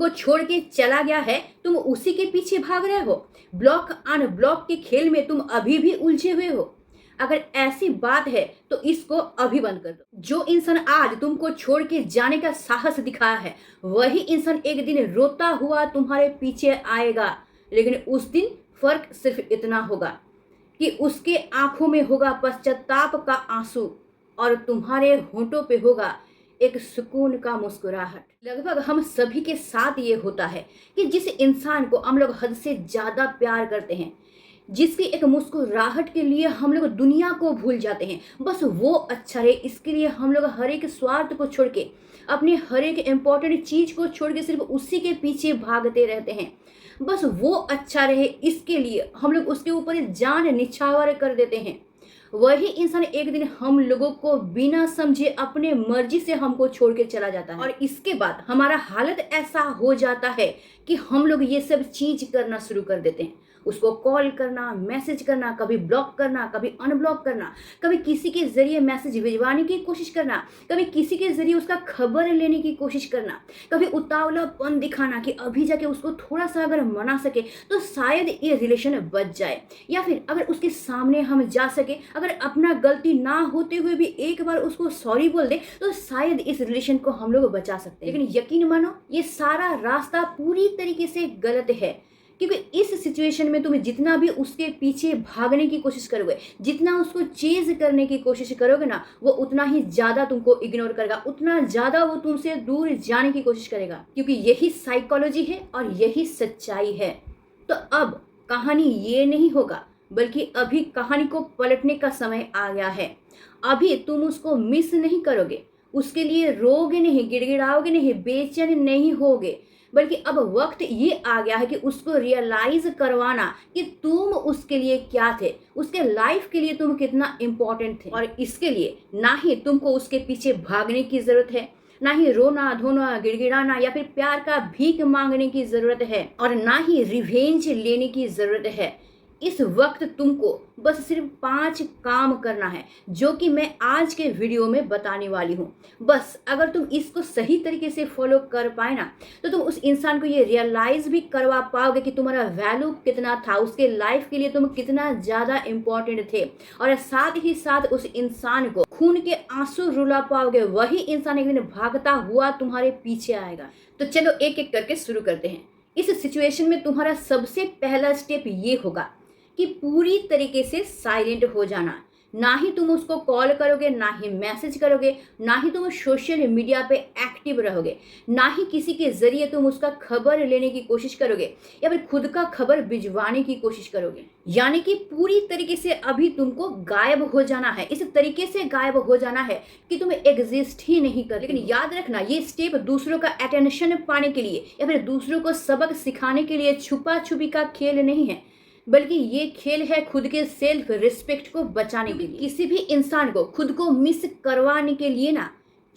तुमको छोड़ के चला गया है, तुम उसी के पीछे भाग रहे हो। ब्लॉक अनब्लॉक के खेल में तुम अभी भी उलझे हुए हो। अगर ऐसी बात है तो इसको अभी बंद कर दो। जो इंसान आज तुमको छोड़ के जाने का साहस दिखाया है, वही इंसान एक दिन रोता हुआ तुम्हारे पीछे आएगा। लेकिन उस दिन फर्क सिर्फ इतना होगा कि उसके आंखों में होगा पश्चाताप का आंसू और तुम्हारे होंठों पे होगा एक सुकून का मुस्कुराहट। लगभग हम सभी के साथ ये होता है कि जिस इंसान को हम लोग हद से ज्यादा प्यार करते हैं, जिसकी एक मुस्कुराहट के लिए हम लोग दुनिया को भूल जाते हैं, बस वो अच्छा रहे इसके लिए हम लोग हर एक स्वार्थ को छोड़ के, अपने हर एक इम्पोर्टेंट चीज को छोड़ के सिर्फ उसी के पीछे भागते रहते हैं। बस वो अच्छा रहे इसके लिए हम लोग उसके ऊपर जान निछावर कर देते हैं। वही इंसान एक दिन हम लोगों को बिना समझे अपने मर्जी से हमको छोड़ के चला जाता है और इसके बाद हमारा हालत ऐसा हो जाता है कि हम लोग ये सब चीज करना शुरू कर देते हैं। उसको कॉल करना, मैसेज करना, कभी ब्लॉक करना, कभी अनब्लॉक करना, कभी किसी के जरिए मैसेज भिजवाने की कोशिश करना, कभी किसी के जरिए उसका खबर लेने की कोशिश करना, कभी उतावलापन दिखाना कि अभी जाके उसको थोड़ा सा अगर मना सके तो शायद ये रिलेशन बच जाए, या फिर अगर उसके सामने हम जा सके, अगर अपना गलती ना होते हुए भी एक बार उसको सॉरी बोल दे तो शायद इस रिलेशन को हम लोग बचा सकते हैं। लेकिन यकीन मानो ये सारा रास्ता पूरी तरीके से गलत है, क्योंकि इस सिचुएशन में तुम जितना भी उसके पीछे भागने की कोशिश करोगे, जितना उसको चेज करने की कोशिश करोगे ना, वो उतना ही ज्यादा तुमको इग्नोर करेगा, उतना ज्यादा वो तुमसे दूर जाने की कोशिश करेगा, क्योंकि यही साइकोलॉजी है और यही सच्चाई है। तो अब कहानी ये नहीं होगा, बल्कि अभी कहानी को पलटने का समय आ गया है। अभी तुम उसको मिस नहीं करोगे, उसके लिए रोगे नहीं, गिड़गिड़ाओगे नहीं, बेचैन नहीं होगे, बल्कि अब वक्त ये आ गया है कि उसको रियलाइज करवाना कि तुम उसके लिए क्या थे, उसके लाइफ के लिए तुम कितना इम्पोर्टेंट थे। और इसके लिए ना ही तुमको उसके पीछे भागने की जरूरत है, ना ही रोना धोना, गिड़गिड़ाना या फिर प्यार का भीख मांगने की जरूरत है, और ना ही रिवेंज लेने की जरूरत है। इस वक्त तुमको बस सिर्फ 5 काम करना है, जो कि मैं आज के वीडियो में बताने वाली हूँ। बस अगर तुम इसको सही तरीके से फॉलो कर पाए ना, तो तुम उस इंसान को ये रियलाइज भी करवा पाओगे कि तुम्हारा वैल्यू कितना था, उसके लाइफ के लिए तुम कितना ज़्यादा इम्पोर्टेंट थे, और साथ ही साथ उस इंसान को खून के आंसू रुला पाओगे। वही इंसान एक दिन भागता हुआ तुम्हारे पीछे आएगा। तो चलो एक एक करके शुरू करते हैं। इस सिचुएशन में तुम्हारा सबसे पहला स्टेप ये होगा कि पूरी तरीके से साइलेंट हो जाना। ना ही तुम उसको कॉल करोगे, ना ही मैसेज करोगे, ना ही तुम सोशल मीडिया पे एक्टिव रहोगे, ना ही किसी के जरिए तुम उसका खबर लेने की कोशिश करोगे या फिर खुद का खबर भिजवाने की कोशिश करोगे। यानी कि पूरी तरीके से अभी तुमको गायब हो जाना है। इस तरीके से गायब हो जाना है कि तुम एग्जिस्ट ही नहीं कर। लेकिन याद रखना, ये स्टेप दूसरों का अटेंशन पाने के लिए या फिर दूसरों को सबक सिखाने के लिए छुपा छुपी का खेल नहीं है, बल्कि ये खेल है खुद के सेल्फ रिस्पेक्ट को बचाने के लिए। किसी भी इंसान को खुद को मिस करवाने के लिए ना,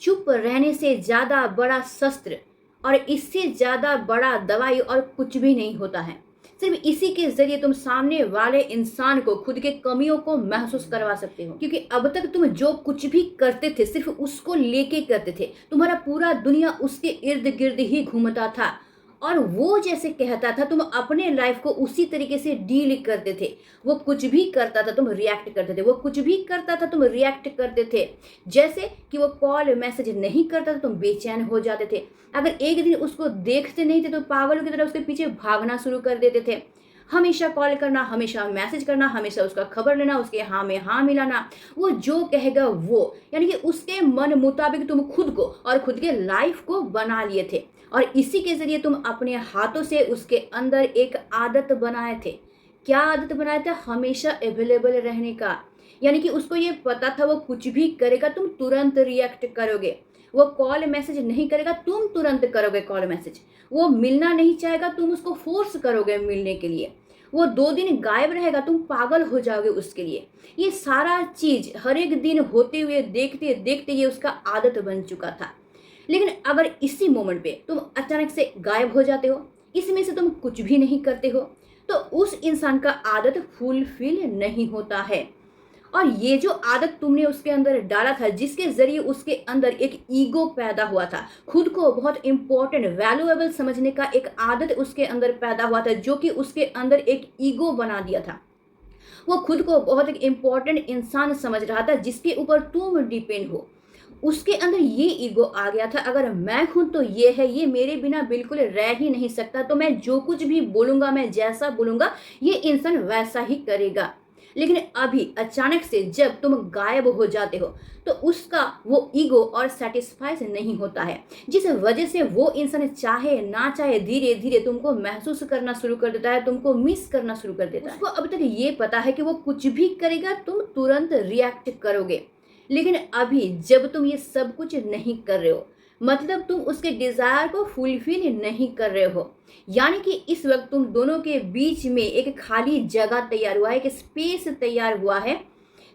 चुप रहने से ज्यादा बड़ा शस्त्र और इससे ज्यादा बड़ा दवाई और कुछ भी नहीं होता है। सिर्फ इसी के जरिए तुम सामने वाले इंसान को खुद के कमियों को महसूस करवा सकते हो, क्योंकि अब तक तुम जो कुछ भी करते थे सिर्फ उसको लेके करते थे। तुम्हारा पूरा दुनिया उसके इर्द गिर्द ही घूमता था और वो जैसे कहता था तुम अपने लाइफ को उसी तरीके से डील करते थे। वो कुछ भी करता था तुम रिएक्ट करते थे, वो कुछ भी करता था तुम रिएक्ट करते थे। जैसे कि वो कॉल मैसेज नहीं करता था तुम बेचैन हो जाते थे। अगर एक दिन उसको देखते नहीं थे तो पागलों की तरह उसके पीछे भागना शुरू कर देते थे। हमेशा कॉल करना, हमेशा मैसेज करना, हमेशा उसका खबर लेना, उसके हाँ में हाँ मिलाना, वो जो कहेगा वो, यानी कि उसके मन मुताबिक तुम खुद को और खुद के लाइफ को बना लिए थे। और इसी के जरिए तुम अपने हाथों से उसके अंदर एक आदत बनाए थे। क्या आदत बनाया था? हमेशा अवेलेबल रहने का। यानी कि उसको ये पता था वो कुछ भी करेगा तुम तुरंत रिएक्ट करोगे। वो कॉल मैसेज नहीं करेगा, तुम तुरंत करोगे कॉल मैसेज। वो मिलना नहीं चाहेगा, तुम उसको फोर्स करोगे मिलने के लिए। वो 2 दिन गायब रहेगा, तुम पागल हो जाओगे उसके लिए। ये सारा चीज हर एक दिन होते हुए देखते देखते ये उसका आदत बन चुका था। लेकिन अगर इसी मोमेंट पे तुम अचानक से गायब हो जाते हो, इसमें से तुम कुछ भी नहीं करते हो, तो उस इंसान का आदत फुलफिल नहीं होता है। और ये जो आदत तुमने उसके अंदर डाला था, जिसके ज़रिए उसके अंदर एक ईगो पैदा हुआ था, खुद को बहुत इम्पोर्टेंट, वैल्यूएबल समझने का एक आदत उसके अंदर पैदा हुआ था, जो कि उसके अंदर एक ईगो बना दिया था। वो खुद को बहुत एक इम्पोर्टेंट इंसान समझ रहा था, जिसके ऊपर तुम डिपेंड हो। उसके अंदर ये ईगो आ गया था, अगर मैं हूं तो ये है, ये मेरे बिना बिल्कुल रह ही नहीं सकता, तो मैं जो कुछ भी बोलूंगा, मैं जैसा बोलूंगा, ये इंसान वैसा ही करेगा। लेकिन अभी अचानक से जब तुम गायब हो जाते हो, तो उसका वो ईगो और सेटिस्फाई नहीं होता है, जिस वजह से वो इंसान चाहे ना चाहे धीरे धीरे तुमको महसूस करना शुरू कर देता है, तुमको मिस करना शुरू कर देता है। उसको अब तक ये पता है कि वो कुछ भी करेगा तुम तुरंत रिएक्ट करोगे। लेकिन अभी जब तुम ये सब कुछ नहीं कर रहे हो, मतलब तुम उसके डिजायर को फुलफिल नहीं कर रहे हो, यानी कि इस वक्त तुम दोनों के बीच में एक खाली जगह तैयार हुआ है, एक स्पेस तैयार हुआ है,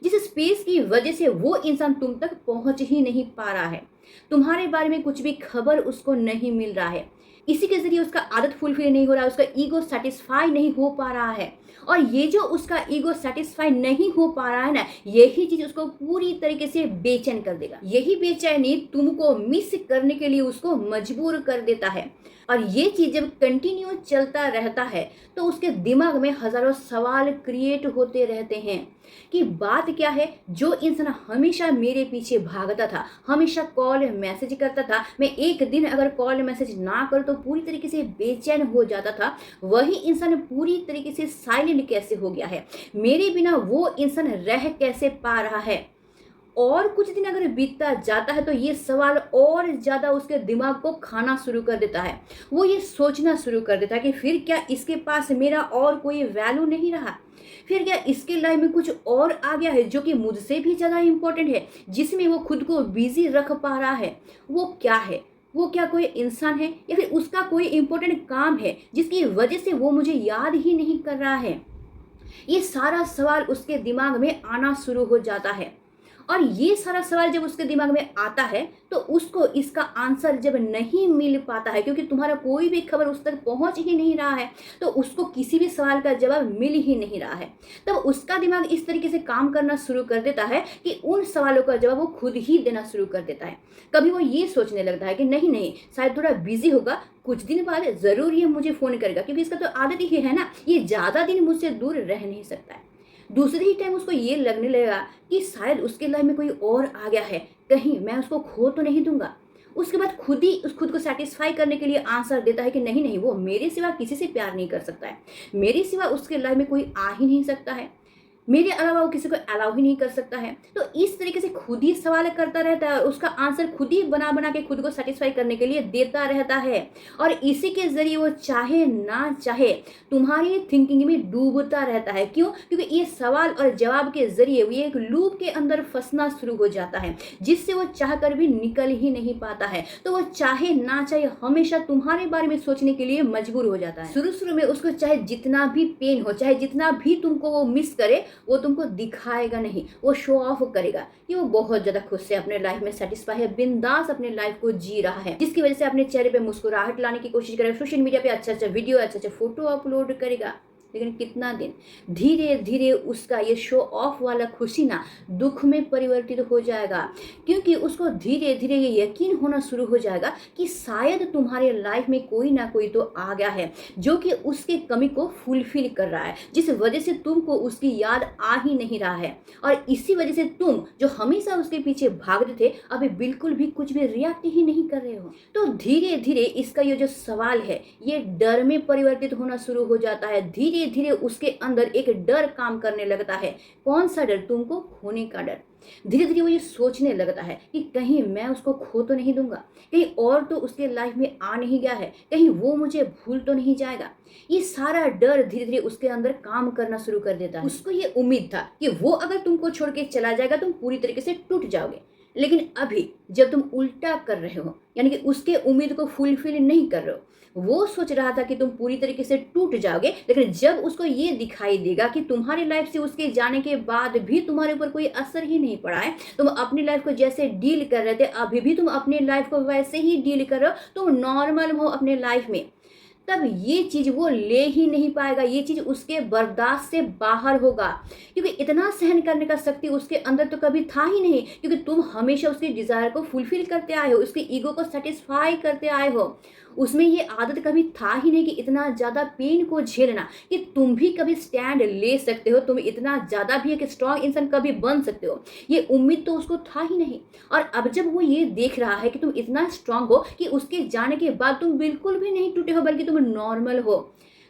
जिस स्पेस की वजह से वो इंसान तुम तक पहुंच ही नहीं पा रहा है, तुम्हारे बारे में कुछ भी खबर उसको नहीं मिल रहा है। इसी के जरिए उसका आदत फुलफिल नहीं हो रहा है, उसका ईगो सेटिस्फाई नहीं हो पा रहा है। और ये जो उसका ईगो सेटिस्फाई नहीं हो पा रहा है ना, यही चीज उसको पूरी तरीके से बेचैन कर देगा। यही बेचैनी तुमको मिस करने के लिए उसको मजबूर कर देता है। और ये चीज जब कंटिन्यू चलता रहता है, तो उसके दिमाग में हजारों सवाल क्रिएट होते रहते हैं कि बात क्या है। जो इंसान हमेशा मेरे पीछे भागता था, हमेशा कॉल मैसेज करता था, मैं एक दिन अगर कॉल मैसेज ना कर तो पूरी तरीके से बेचैन हो जाता था, वही इंसान पूरी तरीके से साइलेंट कैसे हो गया है, मेरे बिना वो इंसान रह कैसे पा रहा है। और कुछ दिन अगर बीतता जाता है, तो ये सवाल और ज़्यादा उसके दिमाग को खाना शुरू कर देता है। वो ये सोचना शुरू कर देता है कि फिर क्या इसके पास मेरा और कोई वैल्यू नहीं रहा, फिर क्या इसके लाइफ में कुछ और आ गया है जो कि मुझसे भी ज़्यादा इम्पोर्टेंट है, जिसमें वो खुद को बिजी रख पा रहा है। वो क्या है, वो क्या कोई इंसान है, या फिर उसका कोई इम्पोर्टेंट काम है जिसकी वजह से वो मुझे याद ही नहीं कर रहा है। ये सारा सवाल उसके दिमाग में आना शुरू हो जाता है। और ये सारा सवाल जब उसके दिमाग में आता है, तो उसको इसका आंसर जब नहीं मिल पाता है, क्योंकि तुम्हारा कोई भी खबर उस तक पहुंच ही नहीं रहा है, तो उसको किसी भी सवाल का जवाब मिल ही नहीं रहा है, तब उसका दिमाग इस तरीके से काम करना शुरू कर देता है कि उन सवालों का जवाब वो खुद ही देना शुरू कर देता है। कभी वो ये सोचने लगता है कि नहीं नहीं, शायद थोड़ा बिजी होगा, कुछ दिन बाद जरूर ये मुझे फोन करेगा, क्योंकि इसका तो आदत ही है ना, ये ज्यादा दिन मुझसे दूर रह नहीं सकता है। दूसरे ही टाइम उसको ये लगने लगेगा कि शायद उसके लाइफ में कोई और आ गया है, कहीं मैं उसको खो तो नहीं दूंगा। उसके बाद खुद ही उस खुद को सेटिस्फाई करने के लिए आंसर देता है कि नहीं नहीं, वो मेरे सिवा किसी से प्यार नहीं कर सकता है, मेरे सिवा उसके लाइफ में कोई आ ही नहीं सकता है, मेरे अलावा वो किसी को अलाउ ही नहीं कर सकता है। तो इस तरीके से खुद ही सवाल करता रहता है, उसका आंसर खुद ही बना बना के खुद को सेटिस्फाई करने के लिए देता रहता है। और इसी के जरिए वो चाहे ना चाहे तुम्हारी थिंकिंग में डूबता रहता है। क्यों? क्योंकि ये सवाल और जवाब के जरिए वो एक लूप के अंदर फंसना शुरू हो जाता है, जिससे वो चाह कर भी निकल ही नहीं पाता है। तो वो चाहे ना चाहे हमेशा तुम्हारे बारे में सोचने के लिए मजबूर हो जाता है। शुरू शुरू में उसको चाहे जितना भी पेन हो, चाहे जितना भी तुमको वो मिस करे, वो तुमको दिखाएगा नहीं, वो शो ऑफ करेगा कि वो बहुत ज्यादा खुश है, अपने लाइफ में सेटिस्फाई है, बिंदास अपने लाइफ को जी रहा है, जिसकी वजह से अपने चेहरे पे मुस्कुराहट लाने की कोशिश करेगा, सोशल मीडिया पे अच्छा अच्छा वीडियो, अच्छा अच्छा फोटो अपलोड करेगा। लेकिन कितना दिन धीरे धीरे उसका ये शो ऑफ वाला खुशी ना दुख में परिवर्तित हो जाएगा, क्योंकि उसको धीरे धीरे ये यकीन होना शुरू हो जाएगा कि शायद तुम्हारे लाइफ में कोई ना कोई तो आ गया है जो कि उसके कमी को फुलफिल कर रहा है, जिस वजह से तुमको उसकी याद आ ही नहीं रहा है। और इसी वजह से तुम जो हमेशा उसके पीछे भागते थे, अभी बिल्कुल भी कुछ भी रिएक्ट ही नहीं कर रहे हो। तो धीरे धीरे इसका ये जो सवाल है, ये डर में परिवर्तित होना शुरू हो जाता है। धीरे धीरे उसके अंदर एक डर काम करने लगता है। कौन सा डर? तुमको खोने का डर। धीरे धीरे वो ये सोचने लगता है कि कहीं मैं उसको खो तो नहीं दूंगा, कहीं और तो उसके लाइफ में आ नहीं गया है, कहीं वो मुझे भूल तो नहीं जाएगा। ये सारा डर धीरे धीरे उसके अंदर काम करना शुरू कर देता है। उसको ये उम्मीद था कि वो अगर तुमको छोड़ के चला जाएगा, तुम पूरी तरीके से टूट जाओगे। लेकिन अभी जब तुम उल्टा कर रहे हो, यानी कि उसके उम्मीद को फुलफिल नहीं कर रहे हो, वो सोच रहा था कि तुम पूरी तरीके से टूट जाओगे, लेकिन जब उसको ये दिखाई देगा कि तुम्हारी लाइफ से उसके जाने के बाद भी तुम्हारे ऊपर कोई असर ही नहीं पड़ा है, तुम अपनी लाइफ को जैसे डील कर रहे थे अभी भी तुम अपनी लाइफ को वैसे ही डील कर रहे हो, तुम नॉर्मल हो अपने लाइफ में, तब ये चीज़ वो ले ही नहीं पाएगा, ये चीज़ उसके बर्दाश्त से बाहर होगा, क्योंकि इतना सहन करने का शक्ति उसके अंदर तो कभी था ही नहीं, क्योंकि तुम हमेशा उसके डिज़ायर को फुलफ़िल करते आए हो, उसके ईगो को सैटिस्फाई करते आए हो। उसमें ये आदत कभी था ही नहीं कि इतना ज़्यादा पेन को झेलना, कि तुम भी कभी स्टैंड ले सकते हो, तुम इतना ज़्यादा भी एक स्ट्रॉन्ग इंसान कभी बन सकते हो, ये उम्मीद तो उसको था ही नहीं। और अब जब वो ये देख रहा है कि तुम इतना स्ट्रॉन्ग हो कि उसके जाने के बाद तुम बिल्कुल भी नहीं टूटे हो, बल्कि तुम नॉर्मल हो,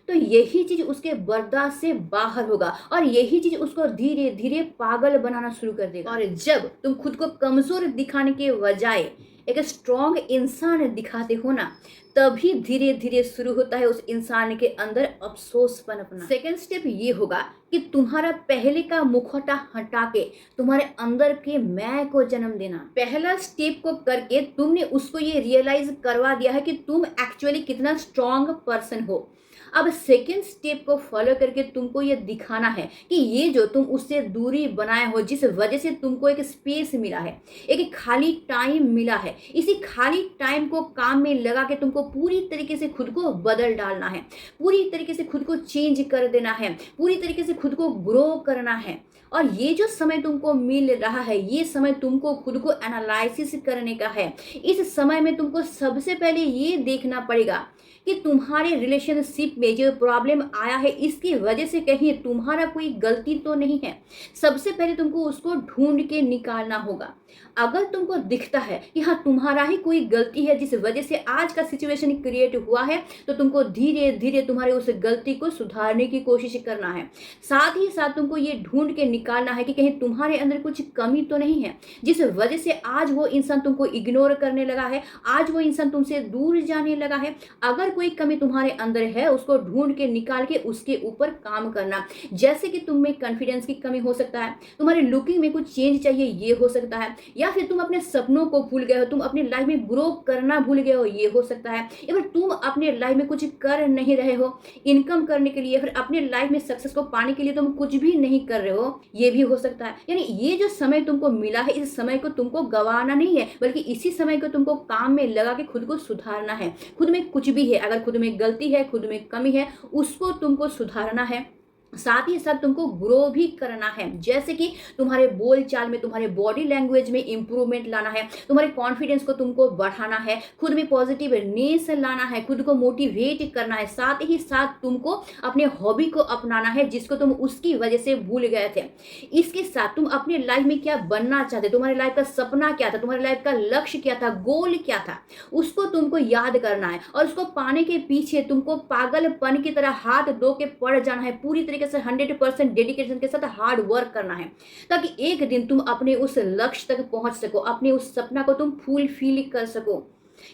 तो यही चीज़ उसके बर्दाश्त से बाहर होगा, और यही चीज़ उसको धीरे धीरे पागल बनाना शुरू कर देगा। और जब तुम खुद को कमज़ोर दिखाने के बजाय एक स्ट्रॉन्ग इंसान दिखाते हो ना, तभी धीरे धीरे शुरू होता है उस इंसान के अंदर अफसोस पनपना। सेकेंड स्टेप ये होगा कि तुम्हारा पहले का मुखौटा हटा के तुम्हारे अंदर के मैं को जन्म देना। पहला स्टेप को करके तुमने उसको ये रियलाइज करवा दिया है कि तुम एक्चुअली कितना स्ट्रॉन्ग पर्सन हो। अब सेकेंड स्टेप को फॉलो करके तुमको ये दिखाना है कि ये जो तुम उससे दूरी बनाए हो, जिस वजह से तुमको एक स्पेस मिला है, एक खाली टाइम मिला है, इसी खाली टाइम को काम में लगा के तुमको पूरी तरीके से खुद को बदल डालना है, पूरी तरीके से खुद को चेंज कर देना है, पूरी तरीके से खुद को ग्रो करना है। और ये जो समय तुमको मिल रहा है, ये समय तुमको खुद को एनालिसिस करने का है। इस समय में तुमको सबसे पहले ये देखना पड़ेगा कि तुम्हारे रिलेशनशिप में जो प्रॉब्लम आया है, इसकी वजह से कहीं तुम्हारा कोई गलती तो नहीं है। सबसे पहले तुमको उसको ढूंढ के निकालना होगा। अगर तुमको दिखता है कि हाँ तुम्हारा ही कोई गलती है जिस वजह से आज का सिचुएशन क्रिएट हुआ है, तो तुमको धीरे धीरे तुम्हारे उस गलती को सुधारने की कोशिश करना है। साथ ही साथ तुमको ये ढूंढ के निकालना है कि कहीं तुम्हारे अंदर कुछ कमी तो नहीं है जिस वजह से आज वो इंसान तुमको इग्नोर करने लगा है, आज वो इंसान तुमसे दूर जाने लगा है। अगर कोई कमी तुम्हारे अंदर है, उसको ढूंढ के निकाल के उसके ऊपर काम करना। जैसे कि तुम में कॉन्फिडेंस की कमी हो सकता है, तुम्हारे लुकिंग में कुछ चेंज चाहिए, ये हो सकता है, या फिर तुम अपने सपनों को भूल गए हो, तुम अपनी लाइफ में ग्रो करना भूल गए हो, ये हो सकता है, या फिर तुम अपने लाइफ में कुछ कर नहीं रहे हो इनकम करने के लिए, फिर अपने लाइफ में सक्सेस को पाने के लिए तुम कुछ भी नहीं कर रहे हो, ये भी हो सकता है। यानी ये जो समय तुमको मिला है, इस समय को तुमको गंवाना नहीं है, बल्कि इसी समय को तुमको काम में लगा के खुद को सुधारना है। खुद में कुछ भी है, अगर खुद में गलती है, खुद में कमी है, उसको तुमको सुधारना है। साथ ही साथ तुमको ग्रो भी करना है, जैसे कि तुम्हारे बोल चाल में, तुम्हारे बॉडी लैंग्वेज में इंप्रूवमेंट लाना है, तुम्हारे कॉन्फिडेंस को तुमको बढ़ाना है, खुद में पॉजिटिवनेस लाना है, खुद को मोटिवेट करना है। साथ ही साथ तुमको अपने हॉबी को अपनाना है जिसको तुम उसकी वजह से भूल गए थे। इसके साथ तुम अपने लाइफ में क्या बनना चाहते, तुम्हारे लाइफ का सपना क्या था, तुम्हारे लाइफ का लक्ष्य क्या था, गोल क्या था, उसको तुमको याद करना है। और उसको पाने के पीछे तुमको पागलपन की तरह हाथ धो के पड़ जाना है, पूरी तरीके से 100% डेडिकेशन के साथ हार्ड वर्क करना है, ताकि एक दिन तुम अपने उस लक्ष्य तक पहुंच सको, अपने उस सपना को तुम फुलफिल कर सको।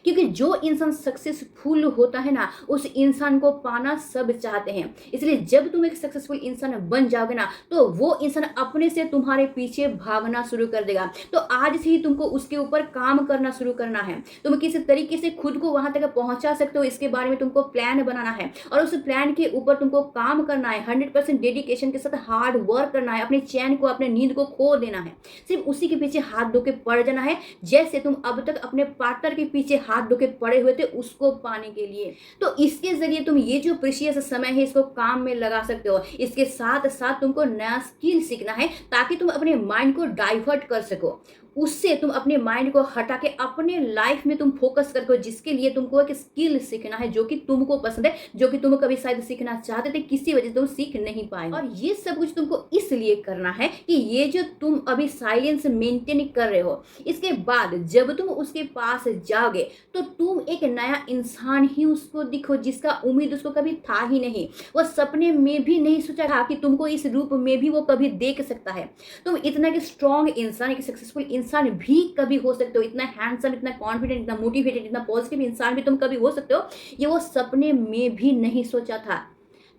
क्योंकि जो इंसान सक्सेसफुल होता है ना, उस इंसान को पाना सब चाहते हैं। इसलिए जब तुम एक सक्सेसफुल इंसान बन जाओगे ना, तो वो इंसान अपने से तुम्हारे पीछे भागना शुरू कर देगा। तो आज से ही तुमको उसके ऊपर काम करना शुरू करना है। तुम किस तरीके से खुद को वहां तक पहुंचा सकते हो, इसके बारे में तुमको प्लान बनाना है, और उस प्लान के ऊपर तुमको काम करना है। 100% डेडिकेशन के साथ हार्ड वर्क करना है, अपने चैन को, अपने नींद को खो देना है, सिर्फ उसी के पीछे हाथ धो के पड़ जाना है, जैसे तुम अब तक अपने पार्टनर के पीछे हाथ धो के पड़े हुए थे उसको पाने के लिए। तो इसके जरिए तुम ये जो प्रीशियस समय है, इसको काम में लगा सकते हो। इसके साथ साथ तुमको नया स्किल सीखना है, ताकि तुम अपने माइंड को डाइवर्ट कर सको, उससे तुम अपने माइंड को हटा के अपने लाइफ में तुम फोकस करके, जिसके लिए तुमको एक स्किल सीखना है जो कि तुमको पसंद है, जो कि तुम कभी शायद सीखना चाहते थे, किसी वजह से तुम सीख नहीं पाए। और ये सब कुछ तुमको इसलिए करना है कि ये जो तुम अभी साइलेंस मेंटेन कर रहे हो, इसके बाद जब तुम उसके पास जाओगे तो तुम एक नया इंसान ही उसको दिखो, जिसका उम्मीद उसको कभी था ही नहीं। वो सपने में भी नहीं सोचा था कि तुमको इस रूप में भी वो कभी देख सकता है। तुम इतना एक स्ट्रॉन्ग इंसान, एक सक्सेसफुल इंसान भी कभी हो सकते हो, इतना हैंडसम, इतना कॉन्फिडेंट, इतना मोटिवेटेड, इतना पॉजिटिव इंसान भी तुम कभी हो सकते हो, ये वो सपने में भी नहीं सोचा था।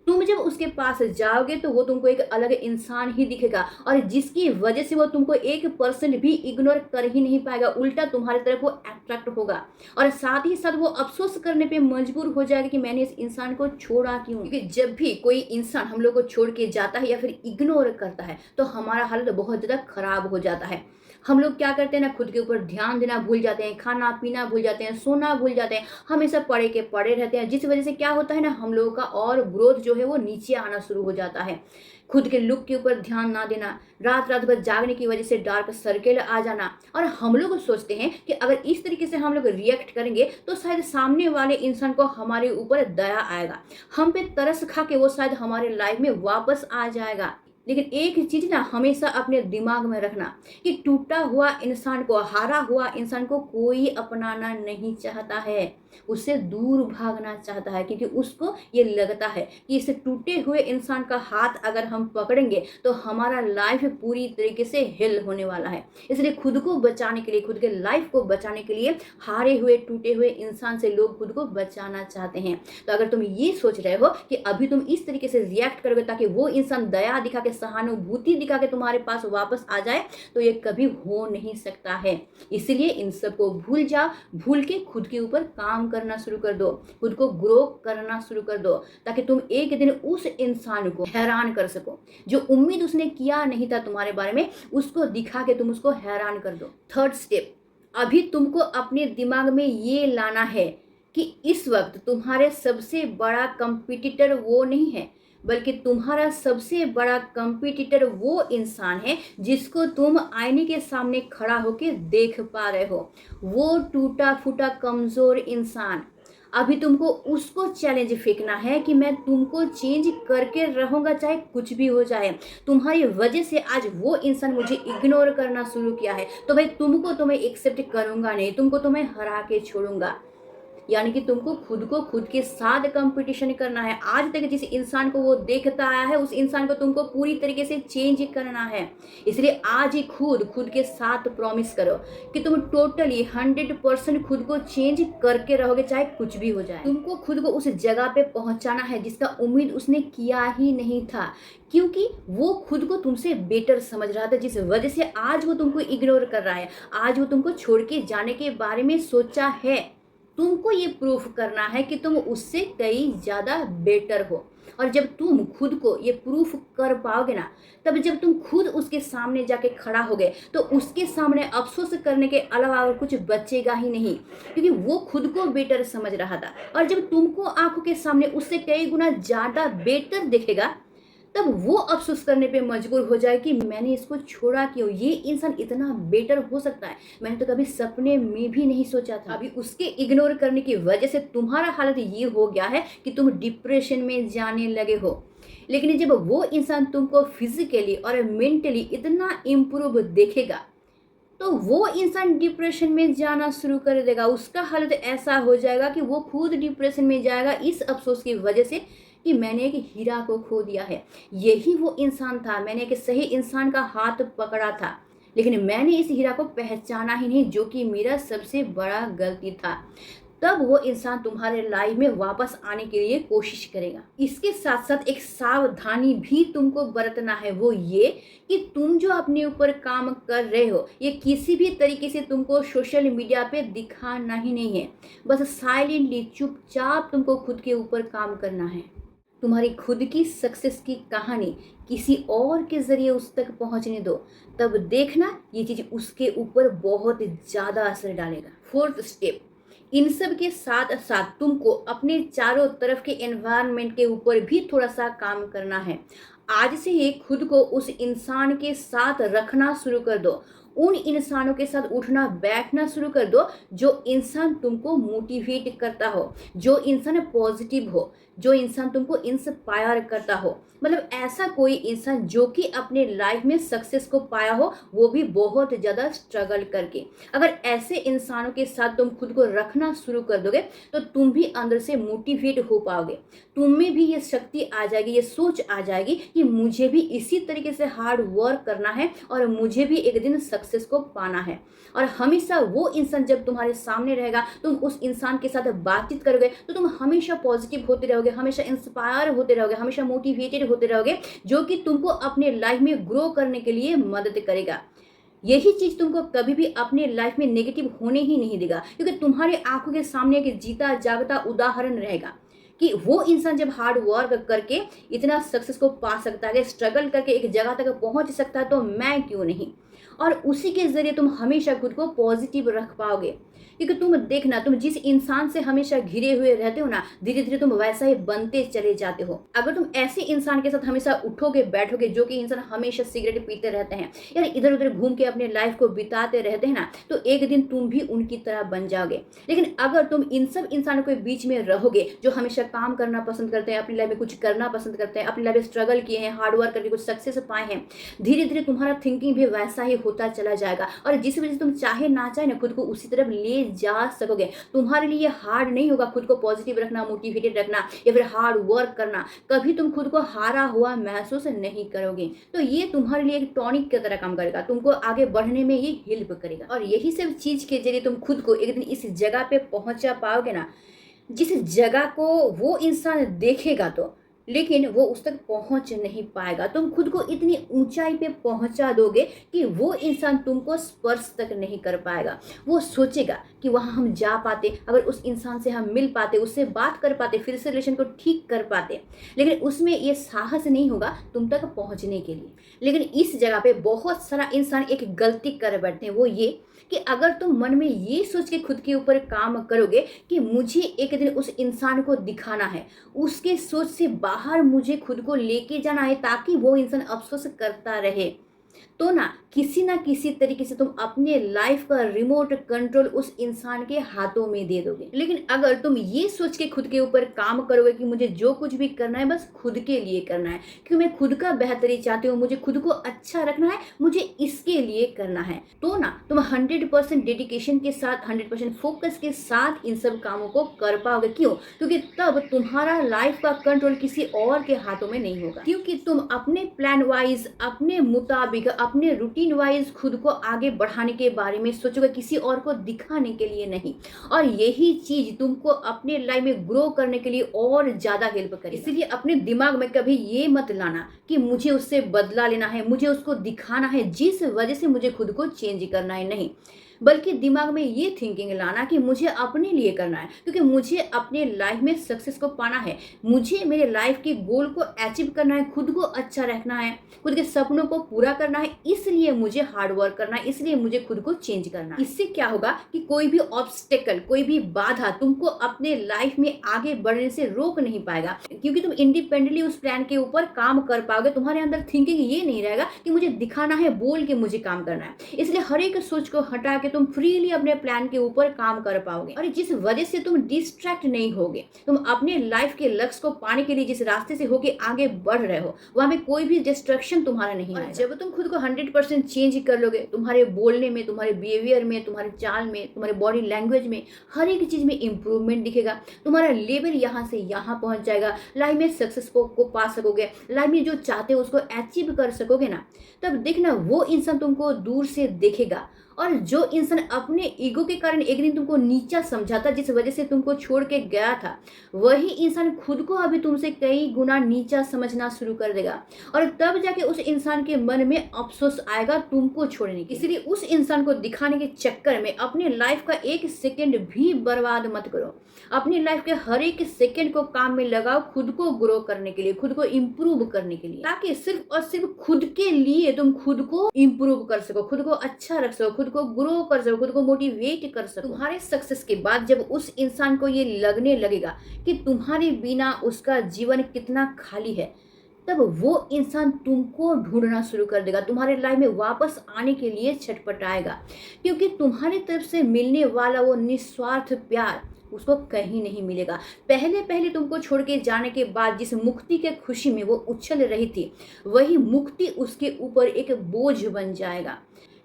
तुम जब उसके पास जाओगे तो वो तुमको एक अलग इंसान ही दिखेगा, और जिसकी वजह से वो तुमको 1% भी इग्नोर कर ही नहीं पाएगा, उल्टा तुम्हारी तरफ वो अट्रैक्ट होगा, और साथ ही साथ वो अफसोस करने पे मजबूर हो जाएगा कि मैंने इस इंसान को छोड़ा क्यों। क्योंकि जब भी कोई इंसान हम लोग को छोड़ के जाता है या फिर इग्नोर करता है तो हमारा हालत बहुत ज़्यादा खराब हो जाता है। हम लोग क्या करते हैं ना, खुद के ऊपर ध्यान देना भूल जाते हैं, खाना पीना भूल जाते हैं, सोना भूल जाते हैं, हमेशा पड़े के पड़े रहते हैं, जिस वजह से क्या होता है ना, हम लोगों का और ग्रोथ जो है वो नीचे आना शुरू हो जाता है। खुद के लुक के ऊपर ध्यान ना देना, रात रात भर जागने की वजह से डार्क सर्कल आ जाना, और हम लोग सोचते हैं कि अगर इस तरीके से हम लोग रिएक्ट करेंगे तो शायद सामने वाले इंसान को हमारे ऊपर दया आएगा, हम पे तरस खा के वो शायद हमारे लाइफ में वापस आ जाएगा। लेकिन एक चीज ना हमेशा अपने दिमाग में रखना कि टूटा हुआ इंसान को, हारा हुआ इंसान को कोई अपनाना नहीं चाहता है, उससे दूर भागना चाहता है, क्योंकि उसको ये लगता है कि इस टूटे हुए इंसान का हाथ अगर हम पकड़ेंगे तो हमारा लाइफ पूरी तरीके से हिल होने वाला है। इसलिए खुद को बचाने के लिए, खुद के लाइफ को बचाने के लिए हारे हुए टूटे हुए इंसान से लोग खुद को बचाना चाहते हैं। तो अगर तुम ये सोच रहे हो कि अभी तुम इस तरीके से रिएक्ट करोगे ताकि वो इंसान दया दिखा के, सहानुभूति दिखा के तुम्हारे पास वापस आ जाए, तो ये कभी हो नहीं सकता है। इसलिए इन सब को भूल जाओ, भूल के खुद के ऊपर काम करना शुरू कर दो, खुद को ग्रो करना शुरू कर दो, ताकि तुम एक दिन उस इंसान को हैरान कर सको, जो उम्मीद उसने किया नहीं था तुम्हारे बारे में, उसको दिखा के तुम उसको हैरान कर दो। थर्ड स्टेप, अभी तुमको अपने दिमाग में ये लाना है कि इस वक्त तुम्हारे सबसे बड़ा कंपटीटर वो नहीं है, बल्कि तुम्हारा सबसे बड़ा कंपटीटर वो इंसान है जिसको तुम आईने के सामने खड़ा होकर देख पा रहे हो, वो टूटा फूटा कमज़ोर इंसान। अभी तुमको उसको चैलेंज फेंकना है कि मैं तुमको चेंज करके रहूँगा चाहे कुछ भी हो जाए। तुम्हारी वजह से आज वो इंसान मुझे इग्नोर करना शुरू किया है, तो भाई तुमको तो मैं एक्सेप्ट करूँगा नहीं, तुमको तो मैं हरा के छोड़ूंगा। यानी कि तुमको खुद को खुद के साथ कंपटीशन करना है। आज तक जिस इंसान को वो देखता आया है उस इंसान को तुमको पूरी तरीके से चेंज करना है। इसलिए आज ही खुद के साथ प्रॉमिस करो कि तुम टोटली 100% खुद को चेंज करके रहोगे चाहे कुछ भी हो जाए। तुमको खुद को उस जगह पे पहुंचाना है जिसका उम्मीद उसने किया ही नहीं था, क्योंकि वो खुद को तुमसे बेटर समझ रहा था, जिस वजह से आज वो तुमको इग्नोर कर रहा है, आज वो तुमको छोड़ के जाने के बारे में सोचा है। तुमको ये प्रूफ करना है कि तुम उससे कई ज़्यादा बेटर हो, और जब तुम खुद को ये प्रूफ कर पाओगे ना, तब जब तुम खुद उसके सामने जाके खड़ा होगे तो उसके सामने अफसोस करने के अलावा और कुछ बचेगा ही नहीं, क्योंकि वो खुद को बेटर समझ रहा था। और जब तुमको आंखों के सामने उससे कई गुना ज़्यादा बेटर दिखेगा, तब वो अफसोस करने पे मजबूर हो जाए कि मैंने इसको छोड़ा क्यों, ये इंसान इतना बेटर हो सकता है, मैंने तो कभी सपने में भी नहीं सोचा था। अभी उसके इग्नोर करने की वजह से तुम्हारा हालत ये हो गया है कि तुम डिप्रेशन में जाने लगे हो। लेकिन जब वो इंसान तुमको फिजिकली और मेंटली इतना इम्प्रूव देखेगा तो वो इंसान डिप्रेशन में जाना शुरू कर देगा। उसका हालत ऐसा हो जाएगा कि वो खुद डिप्रेशन में जाएगा इस अफसोस की वजह से कि मैंने एक हीरा को खो दिया है। यही वो इंसान था, मैंने एक सही इंसान का हाथ पकड़ा था, लेकिन मैंने इस हीरा को पहचाना ही नहीं, जो कि मेरा सबसे बड़ा गलती था। तब वो इंसान तुम्हारे लाइफ में वापस आने के लिए कोशिश करेगा। इसके साथ साथ एक सावधानी भी तुमको बरतना है, वो ये कि तुम जो अपने ऊपर काम कर रहे हो ये किसी भी तरीके से तुमको सोशल मीडिया पे दिखाना ही नहीं है। बस साइलेंटली चुपचाप तुमको खुद के ऊपर काम करना है। तुम्हारी खुद की सक्सेस की कहानी किसी और के ज़रिए उस तक पहुंचने दो, तब देखना ये चीज़ उसके ऊपर बहुत ज़्यादा असर डालेगा। फोर्थ स्टेप, इन सब के साथ साथ तुमको अपने चारों तरफ के एनवायरनमेंट के ऊपर भी थोड़ा सा काम करना है। आज से ही खुद को उस इंसान के साथ रखना शुरू कर दो, उन इंसानों के साथ उठना बैठना शुरू कर दो जो इंसान तुमको मोटिवेट करता हो, जो इंसान पॉजिटिव हो, जो इंसान तुमको इंस्पायर करता हो। मतलब ऐसा कोई इंसान जो कि अपने लाइफ में सक्सेस को पाया हो, वो भी बहुत ज़्यादा स्ट्रगल करके। अगर ऐसे इंसानों के साथ तुम खुद को रखना शुरू कर दोगे तो तुम भी अंदर से मोटिवेट हो पाओगे, तुम में भी ये शक्ति आ जाएगी, ये सोच आ जाएगी कि मुझे भी इसी तरीके से हार्ड वर्क करना है और मुझे भी एक दिन सक्सेस सक्सेस को पाना है। और हमेशा वो इंसान जब तुम्हारे सामने रहेगा, तुम उस इंसान के साथ बातचीत करोगे तो तुम हमेशा पॉजिटिव होते रहोगे, हमेशा इंस्पायर होते रहोगे, हमेशा मोटिवेटेड होते रहोगे, जो कि तुमको अपने लाइफ में ग्रो करने के लिए मदद करेगा। यही चीज तुमको कभी भी अपने लाइफ में नेगेटिव होने ही नहीं देगा, क्योंकि तुम्हारे आंखों के सामने एक जीता जागता उदाहरण रहेगा कि वो इंसान जब हार्ड वर्क करके इतना सक्सेस को पा सकता है, स्ट्रगल करके एक जगह तक पहुंच सकता है, तो मैं क्यों नहीं। और उसी के जरिए तुम हमेशा खुद को पॉजिटिव रख पाओगे, क्योंकि तुम देखना, तुम जिस इंसान से हमेशा घिरे हुए रहते हो ना, धीरे धीरे तुम वैसा ही बनते चले जाते हो। अगर तुम ऐसे इंसान के साथ हमेशा उठोगे बैठोगे, जो कि इंसान हमेशा सिगरेट पीते रहते हैं या इधर उधर घूम के अपने लाइफ को बिताते रहते हैं ना, तो एक दिन तुम भी उनकी तरह बन जाओगे। लेकिन अगर तुम इन सब इंसानों के बीच में रहोगे, जो हमेशा काम करना पसंद करते हैं, अपनी लाइफ में कुछ करना पसंद करते हैं, अपनी लाइफ में स्ट्रगल किए हैं, हार्ड वर्क करके कुछ सक्सेस पाए हैं, धीरे धीरे तुम्हारा थिंकिंग भी वैसा ही होता चला जाएगा। और जिस वजह से तुम चाहे ना चाहे ना खुद को उसी तरफ ले जा सकोगे। तुम्हारे लिए हार्ड नहीं होगा खुद को पॉजिटिव रखना, मोटिवेटेड रखना या फिर हार्ड वर्क करना। कभी तुम खुद को हारा हुआ महसूस नहीं करोगे। तो ये तुम्हारे लिए एक टॉनिक की तरह काम करेगा, तुमको आगे बढ़ने में ये हेल्प करेगा। और यही सब चीज के जरिए तुम खुद को एक दिन इस जगह पे पहुंचा पाओगे ना, जिस जगह को वो इंसान देखेगा तो, लेकिन वो उस तक पहुंच नहीं पाएगा। तुम खुद को इतनी ऊंचाई पे पहुंचा दोगे कि वो इंसान तुमको स्पर्श तक नहीं कर पाएगा। वो सोचेगा कि वहां हम जा पाते, अगर उस इंसान से हम मिल पाते, उससे बात कर पाते, फिर से रिलेशन को ठीक कर पाते, लेकिन उसमें ये साहस नहीं होगा तुम तक पहुंचने के लिए। लेकिन इस जगह पे बहुत सारा इंसान एक गलती कर बैठते हैं, वो ये कि अगर तुम मन में ये सोच के खुद के ऊपर काम करोगे कि मुझे एक दिन उस इंसान को दिखाना है, उसके सोच से बाहर मुझे खुद को लेके जाना है ताकि वो इंसान अफसोस करता रहे, तो ना किसी तरीके से तुम अपने लाइफ का रिमोट कंट्रोल उस इंसान के हाथों में दे दोगे। लेकिन अगर तुम ये सोच के खुद के ऊपर काम करोगे कि मुझे जो कुछ भी करना है बस खुद के लिए करना है, क्योंकि मैं खुद का बेहतरी चाहती हूँ, मुझे खुद को अच्छा रखना है, मुझे इसके लिए करना है, तो ना तुम 100% डेडिकेशन के साथ, 100% फोकस के साथ इन सब कामों को कर पाओगे। क्यों? क्योंकि तब तुम्हारा लाइफ का कंट्रोल किसी और के हाथों में नहीं होगा, क्योंकि तुम अपने प्लान वाइज, अपने मुताबिक, अपने रूटीन वाइज खुद को आगे बढ़ाने के बारे में सोचोगे, किसी और को दिखाने के लिए नहीं। और यही चीज तुमको अपने लाइफ में ग्रो करने के लिए और ज्यादा हेल्प करेगी। इसलिए अपने दिमाग में कभी ये मत लाना कि मुझे उससे बदला लेना है, मुझे उसको दिखाना है जिस वजह से मुझे खुद को चेंज करना है, नहीं, बल्कि दिमाग में ये थिंकिंग लाना कि मुझे अपने लिए करना है, क्योंकि मुझे अपने लाइफ में सक्सेस को पाना है, मुझे मेरे लाइफ के गोल को अचीव करना है, खुद को अच्छा रखना है, खुद के सपनों को पूरा करना है, इसलिए मुझे हार्ड वर्क करना है, इसलिए मुझे खुद को चेंज करना है। इससे क्या होगा कि कोई भी ऑब्स्टेकल, कोई भी बाधा तुमको अपने लाइफ में आगे बढ़ने से रोक नहीं पाएगा, क्योंकि तुम इंडिपेंडेंटली उस प्लान के ऊपर काम कर पाओगे। तुम्हारे अंदर थिंकिंग ये नहीं रहेगा कि मुझे दिखाना है, बोल के मुझे काम करना है। इसलिए हर एक सोच को हटा कि तुम फ्रीली अपने प्लान के ऊपर काम कर पाओगे। और जिस वजह से तुम डिस्ट्रैक्ट नहीं होगे, तुम अपने लाइफ के लक्ष्य को पाने के लिए जिस रास्ते से होके आगे बढ़ रहे हो, वहां में कोई भी डिस्ट्रैक्शन तुम्हारा नहीं है। जब तुम खुद को 100% चेंज कर लोगे, तुम्हारे बोलने में, तुम्हारे बिहेवियर में, तुम्हारे चाल में, तुम्हारे बॉडी लैंग्वेज में, हर एक चीज में इंप्रूवमेंट दिखेगा। तुम्हारा लेवल यहाँ से यहाँ पहुंच जाएगा, लाइफ में सक्सेस को पा सकोगे, लाइफ में जो चाहते हो उसको अचीव कर सकोगे ना, तब देखना वो इंसान तुमको दूर से देखेगा। और जो इंसान अपने ईगो के कारण एक दिन तुमको नीचा समझा था, जिस वजह से तुमको छोड़ के गया था, वही इंसान खुद को अभी तुमसे कई गुना नीचा समझना शुरू कर देगा। और तब जाके उस इंसान के मन में अफसोस आएगा तुमको छोड़ने की। इसलिए उस इंसान को दिखाने के चक्कर में अपने लाइफ का एक सेकेंड भी बर्बाद मत करो। अपनी लाइफ के हर एक सेकेंड को काम में लगाओ, खुद को ग्रो करने के लिए, खुद को इम्प्रूव करने के लिए, ताकि सिर्फ और सिर्फ खुद के लिए तुम खुद को इम्प्रूव कर सको, खुद को अच्छा रख सको, खुद को ग्रो कर सको, खुद को मोटिवेट कर सको। तुम्हारे सक्सेस के बाद जब उस इंसान को ये लगने लगेगा कि तुम्हारे बिना उसका जीवन कितना खाली है, तब वो इंसान तुमको ढूंढना शुरू कर देगा, तुम्हारे लाइफ में वापस आने के लिए छटपटाएगा, क्योंकि तुम्हारी तरफ से मिलने वाला वो निस्वार्थ प्यार उसको कहीं नहीं मिलेगा। पहले पहले तुमको छोड़ के जाने के बाद जिस मुक्ति के खुशी में वो उछल रही थी, वही मुक्ति उसके ऊपर एक बोझ बन जाएगा।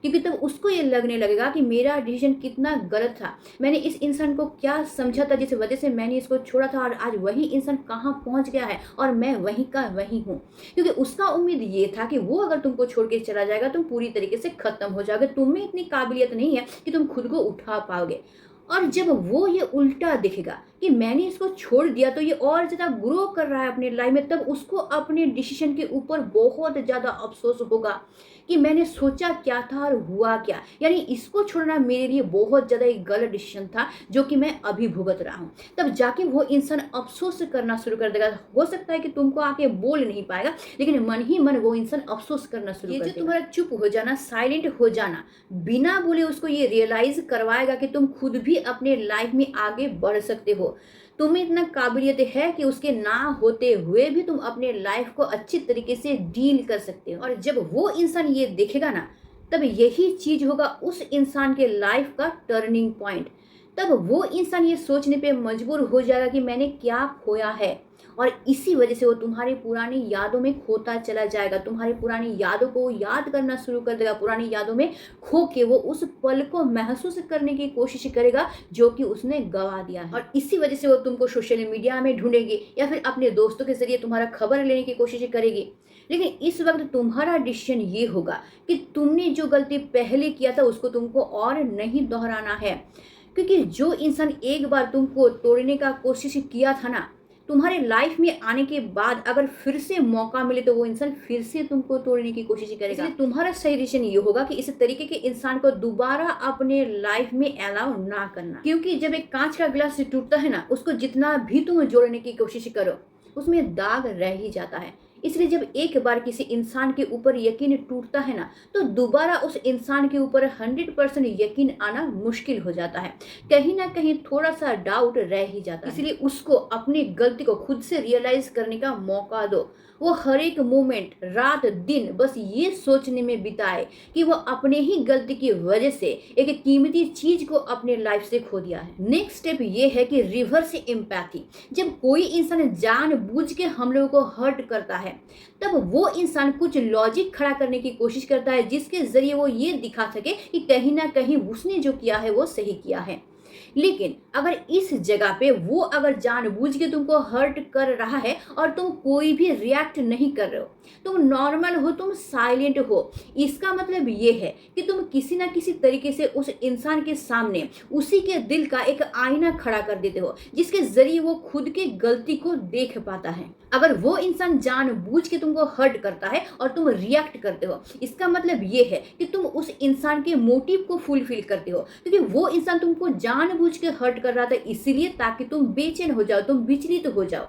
क्योंकि तब उसको ये लगने लगेगा कि मेरा डिसीजन कितना गलत था, मैंने इस इंसान को क्या समझा था जिस वजह से मैंने इसको छोड़ा था, और आज वही इंसान कहाँ पहुँच गया है और मैं वहीं का वहीं हूँ। क्योंकि उसका उम्मीद ये था कि वो अगर तुमको छोड़ के चला जाएगा तुम पूरी तरीके से खत्म हो जाओगे, तुम में इतनी काबिलियत नहीं है कि तुम खुद को उठा पाओगे। और जब वो ये उल्टा दिखेगा कि मैंने इसको छोड़ दिया तो ये और ज़्यादा ग्रो कर रहा है अपने लाइफ में, तब उसको अपने डिसीजन के ऊपर बहुत ज़्यादा अफसोस होगा कि मैंने सोचा क्या था और हुआ क्या। यानी इसको छोड़ना मेरे लिए बहुत ज़्यादा एक गलत डिसीजन था जो कि मैं अभी भुगत रहा हूँ। तब जाके वो इंसान अफसोस करना शुरू कर देगा। हो सकता है कि तुमको आके बोल नहीं पाएगा, लेकिन मन ही मन वो इंसान अफसोस करना शुरू कर देगा। तुम्हारा चुप हो जाना, साइलेंट हो जाना, बिना बोले उसको ये रियलाइज करवाएगा कि तुम खुद भी अपने लाइफ में आगे बढ़ सकते हो। तुम्हें इतना काबिलियत है कि उसके ना होते हुए भी तुम अपने लाइफ को अच्छी तरीके से डील कर सकते हो। और जब वो इंसान ये देखेगा ना, तब यही चीज होगा उस इंसान के लाइफ का टर्निंग पॉइंट। तब वो इंसान ये सोचने पे मजबूर हो जाएगा कि मैंने क्या खोया है, और इसी वजह से वो तुम्हारी पुरानी यादों में खोता चला जाएगा। तुम्हारी पुरानी यादों को याद करना शुरू कर देगा, पुरानी यादों में खो के वो उस पल को महसूस करने की कोशिश करेगा जो कि उसने गवा दिया है। और इसी वजह से वो तुमको सोशल मीडिया में ढूंढेगी या फिर अपने दोस्तों के जरिए तुम्हारा खबर लेने की कोशिश करेगी। लेकिन इस वक्त तुम्हारा डिसीजन ये होगा कि तुमने जो गलती पहले किया था उसको तुमको और नहीं दोहराना है। क्योंकि जो इंसान एक बार तुमको तोड़ने का कोशिश किया था ना, तुम्हारे लाइफ में आने के बाद अगर फिर से मौका मिले तो वो इंसान फिर से तुमको तोड़ने की कोशिश करेगा। इसलिए तुम्हारा सही डिसीजन ये होगा कि इस तरीके के इंसान को दोबारा अपने लाइफ में अलाउ ना करना। क्योंकि जब एक कांच का गिलास टूटता है ना, उसको जितना भी तुम जोड़ने की कोशिश करो उसमें दाग रह ही जाता है। इसलिए जब एक बार किसी इंसान के ऊपर यकीन टूटता है ना, तो दोबारा उस इंसान के ऊपर 100% यकीन आना मुश्किल हो जाता है। कहीं ना कहीं थोड़ा सा डाउट रह ही जाता है। इसलिए उसको अपनी गलती को खुद से रियलाइज करने का मौका दो। वो हर एक मोमेंट, रात दिन बस ये सोचने में बिताए कि वो अपने ही गलती की वजह से एक कीमती चीज को अपने लाइफ से खो दिया है। नेक्स्ट स्टेप ये है कि रिवर्स एम्पैथी। जब कोई इंसान जानबूझ के हम लोगों को हर्ट करता है, तब वो इंसान कुछ लॉजिक खड़ा करने की कोशिश करता है जिसके जरिए वो ये दिखा सके कि कहीं ना कहीं उसने जो किया है वो सही किया है। लेकिन अगर इस जगह पे वो अगर जानबूझ के तुमको हर्ट कर रहा है और तुम कोई भी रिएक्ट नहीं कर रहे हो, तुम नॉर्मल हो, तुम साइलेंट हो, इसका मतलब ये है कि तुम किसी ना किसी तरीके से उस इंसान के सामने उसी के दिल का एक आईना खड़ा कर देते हो जिसके जरिए वो खुद की गलती को देख पाता है। अगर वो इंसान जानबूझ के तुमको हर्ट करता है और तुम रिएक्ट करते हो, इसका मतलब ये है कि तुम उस इंसान के मोटिव को फुलफिल करते हो। क्योंकि वो इंसान तुमको जानबूझ के हर्ट कर रहा था इसीलिए ताकि तुम बेचैन हो जाओ, तुम विचलित हो जाओ।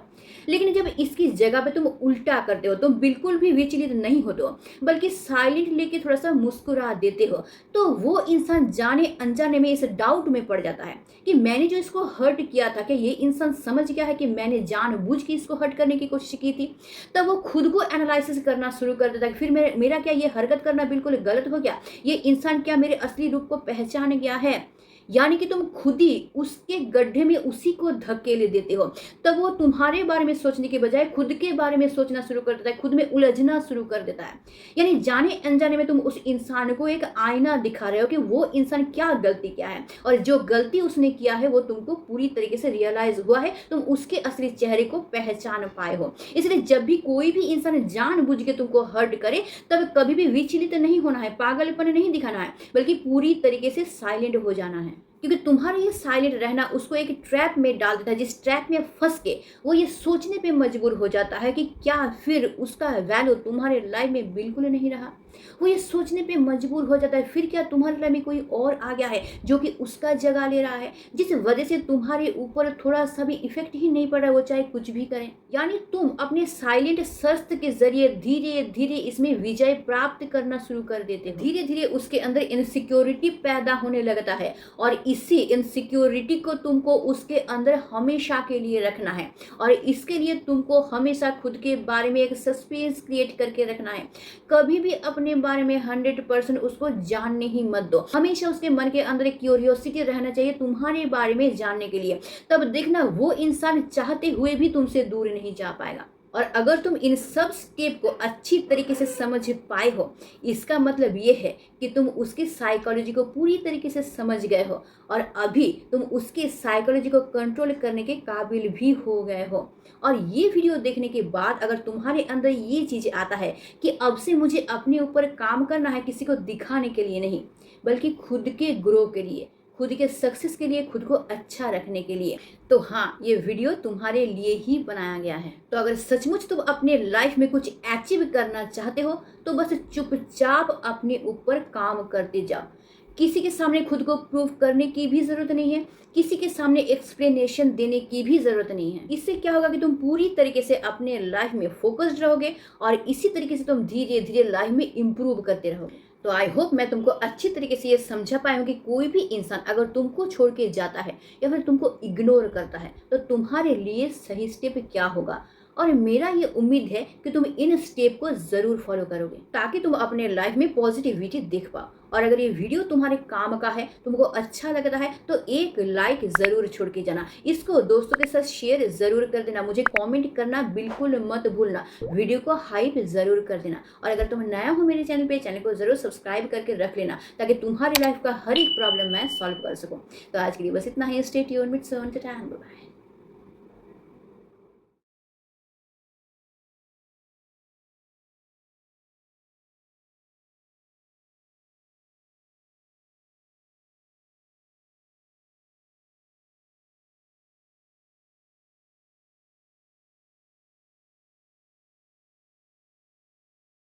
लेकिन जब इसकी जगह पे तुम उल्टा करते हो, तुम बिल्कुल भी विचलित नहीं होते हो बल्कि साइलेंट लेके थोड़ा सा मुस्कुरा देते हो, तो वो इंसान जाने अनजाने में इस डाउट में पड़ जाता है कि मैंने जो इसको हर्ट किया था, कि ये इंसान समझ गया है कि मैंने जानबूझ के इसको हर्ट करने की कोशिश की थी। तब वो खुद को एनालिसिस करना शुरू कर देता है, फिर मेरा क्या ये हरकत करना बिल्कुल गलत हो गया, ये इंसान क्या मेरे असली रूप को पहचान गया है। यानी कि तुम खुद ही उसके गड्ढे में उसी को धकेले देते हो। तब वो तुम्हारे बारे में सोचने के बजाय खुद के बारे में सोचना शुरू कर देता है, खुद में उलझना शुरू कर देता है। यानी जाने अनजाने में तुम उस इंसान को एक आईना दिखा रहे हो कि वो इंसान क्या गलती किया है, और जो गलती उसने किया है वो तुमको पूरी तरीके से रियलाइज हुआ है, तुम उसके असली चेहरे को पहचान पाए हो। इसलिए जब भी कोई भी इंसान जानबूझ के तुमको हर्ट करे, तब कभी भी विचलित नहीं होना है, पागलपन नहीं दिखाना है, बल्कि पूरी तरीके से साइलेंट हो जाना है। क्योंकि तुम्हारा ये साइलेंट रहना उसको एक ट्रैप में डाल देता है, जिस ट्रैप में फंस के वो ये सोचने पे मजबूर हो जाता है कि क्या फिर उसका वैल्यू तुम्हारे लाइफ में बिल्कुल नहीं रहा। वो ये सोचने पे मजबूर हो जाता है फिर क्या तुम्हारे लाइफ में कोई और आ गया है जो कि उसका जगह ले रहा है, जिस वजह से तुम्हारे ऊपर थोड़ा सा भी इफेक्ट ही नहीं पड़ रहा है, वो चाहे कुछ भी करें। यानी तुम अपने साइलेंट शस्त्र के जरिए धीरे धीरे इसमें विजय प्राप्त करना शुरू कर देते हो। धीरे धीरे उसके अंदर इनसिक्योरिटी पैदा होने लगता है, और इसी इनसिक्योरिटी को तुमको उसके अंदर हमेशा के लिए रखना है, और इसके लिए तुमको हमेशा खुद के बारे में एक सस्पेंस क्रिएट करके रखना है। कभी भी अपने बारे में 100% उसको जानने ही मत दो। हमेशा उसके मन के अंदर एक क्यूरियोसिटी रहना चाहिए तुम्हारे बारे में जानने के लिए। तब देखना वो इंसान चाहते हुए भी तुमसे दूर नहीं जा पाएगा। और अगर तुम इन सब स्टेप को अच्छी तरीके से समझ पाए हो, इसका मतलब ये है कि तुम उसकी साइकोलॉजी को पूरी तरीके से समझ गए हो और अभी तुम उसके साइकोलॉजी को कंट्रोल करने के काबिल भी हो गए हो। और ये वीडियो देखने के बाद अगर तुम्हारे अंदर ये चीज़ आता है कि अब से मुझे अपने ऊपर काम करना है, किसी को दिखाने के लिए नहीं, बल्कि खुद के ग्रो के लिए, खुद के सक्सेस के लिए, खुद को अच्छा रखने के लिए, तो हाँ, ये वीडियो तुम्हारे लिए ही बनाया गया है। तो अगर सचमुच तुम अपने लाइफ में कुछ अचीव करना चाहते हो तो बस चुपचाप अपने ऊपर काम करते जाओ। किसी के सामने खुद को प्रूव करने की भी ज़रूरत नहीं है, किसी के सामने एक्सप्लेनेशन देने की भी ज़रूरत नहीं है। इससे क्या होगा कि तुम पूरी तरीके से अपने लाइफ में फोकस्ड रहोगे और इसी तरीके से तुम धीरे धीरे लाइफ में इम्प्रूव करते रहोगे। तो आई होप मैं तुमको अच्छी तरीके से ये समझा पाया हूँ कि कोई भी इंसान अगर तुमको छोड़ के जाता है या फिर तुमको इग्नोर करता है तो तुम्हारे लिए सही स्टेप क्या होगा। और मेरा ये उम्मीद है कि तुम इन स्टेप को ज़रूर फॉलो करोगे ताकि तुम अपने लाइफ में पॉजिटिविटी देख पाओ। और अगर ये वीडियो तुम्हारे काम का है, तुमको अच्छा लगता है, तो एक लाइक ज़रूर छोड़ के जाना, इसको दोस्तों के साथ शेयर ज़रूर कर देना, मुझे कमेंट करना बिल्कुल मत भूलना, वीडियो को हाइप ज़रूर कर देना। और अगर तुम नया हो मेरे चैनल पे, चैनल को ज़रूर सब्सक्राइब करके रख लेना ताकि तुम्हारी लाइफ का हर एक प्रॉब्लम मैं सॉल्व कर सकूँ। तो आज के लिए बस इतना ही। Stay tuned with some time. Bye.